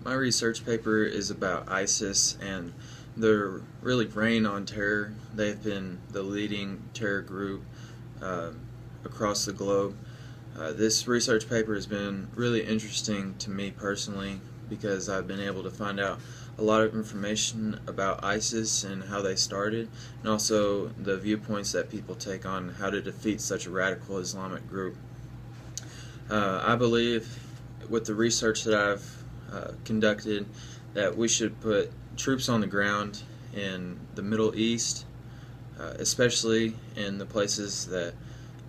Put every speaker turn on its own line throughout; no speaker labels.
My research paper is about ISIS and their really reign on terror. They've been the leading terror group uh, across the globe. This research paper has been really interesting to me personally because I've been able to find out a lot of information about ISIS and how they started, and also the viewpoints that people take on how to defeat such a radical Islamic group. I believe with the research that I've conducted that we should put troops on the ground in the Middle East, especially in the places that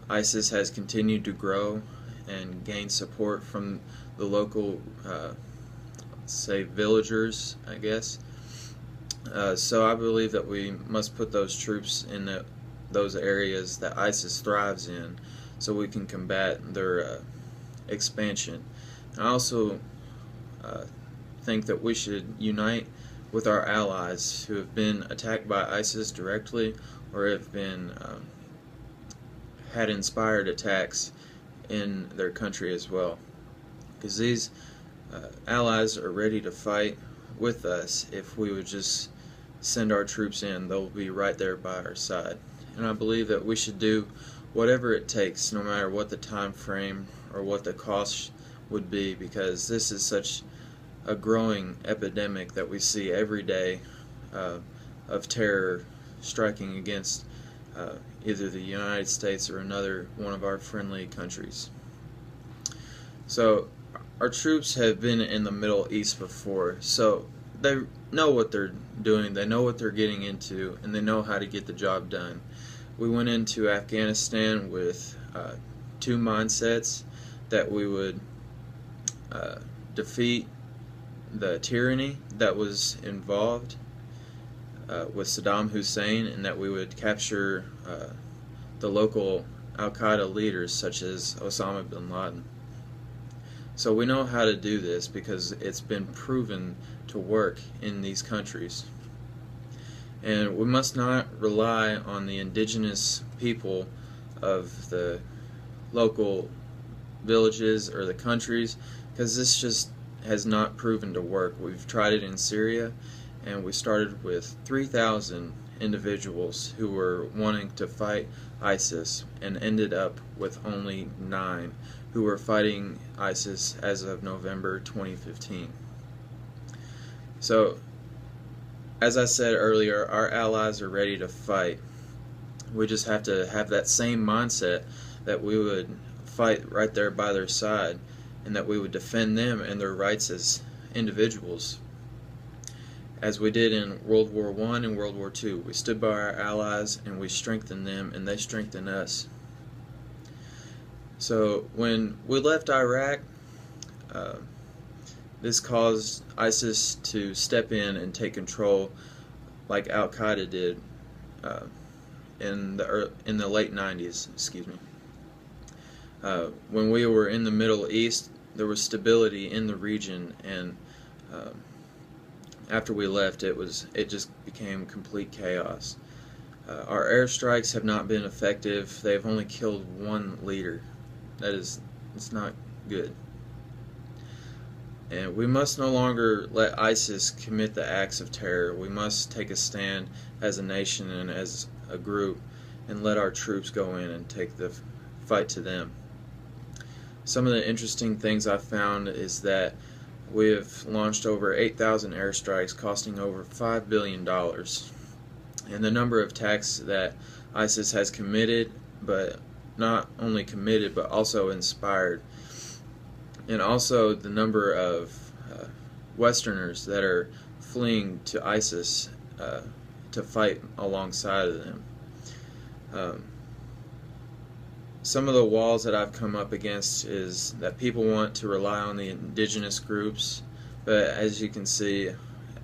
ISIS has continued to grow and gain support from the local, say, villagers, I guess. So I believe that we must put those troops in those areas that ISIS thrives in so we can combat their expansion. And I also think that we should unite with our allies who have been attacked by ISIS directly or have been had inspired attacks in their country as well, because these allies are ready to fight with us. If we would just send our troops in, they'll be right there by our side. And I believe that we should do whatever it takes, no matter what the time frame or what the cost would be, because this is such a growing epidemic that we see every day of terror striking against either the United States or another one of our friendly countries. So our troops have been in the Middle East before, so they know what they're doing, they know what they're getting into, and they know how to get the job done. We went into Afghanistan with two mindsets: that we would defeat the tyranny that was involved with Saddam Hussein, and that we would capture the local Al-Qaeda leaders such as Osama bin Laden. So we know how to do this because it's been proven to work in these countries. And we must not rely on the indigenous people of the local villages or the countries, because this just has not proven to work. We've tried it in Syria, and we started with 3,000 individuals who were wanting to fight ISIS and ended up with only 9 who were fighting ISIS as of November 2015. So, as I said earlier, our allies are ready to fight. We just have to have that same mindset that we would fight right there by their side, and that we would defend them and their rights as individuals, as we did in World War I and World War II. We stood by our allies and we strengthened them, and they strengthened us. So when we left Iraq, this caused ISIS to step in and take control like Al-Qaeda did in the late 90s. Excuse me. When we were in the Middle East, there was stability in the region, and after we left, it just became complete chaos. Our airstrikes have not been effective. They've only killed 1 leader. It's not good. And we must no longer let ISIS commit the acts of terror. We must take a stand as a nation and as a group and let our troops go in and take the fight to them. Some of the interesting things I've found is that we have launched over 8,000 airstrikes costing over $5 billion. And the number of attacks that ISIS has committed, but not only committed but also inspired, and also the number of Westerners that are fleeing to ISIS to fight alongside of them. Some of the walls that I've come up against is that people want to rely on the indigenous groups, but as you can see,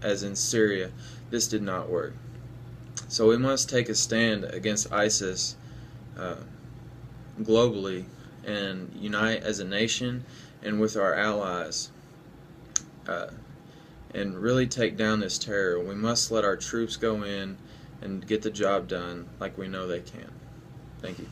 as in Syria, this did not work. So we must take a stand against ISIS globally and unite as a nation and with our allies and really take down this terror. We must let our troops go in and get the job done like we know they can. Thank you.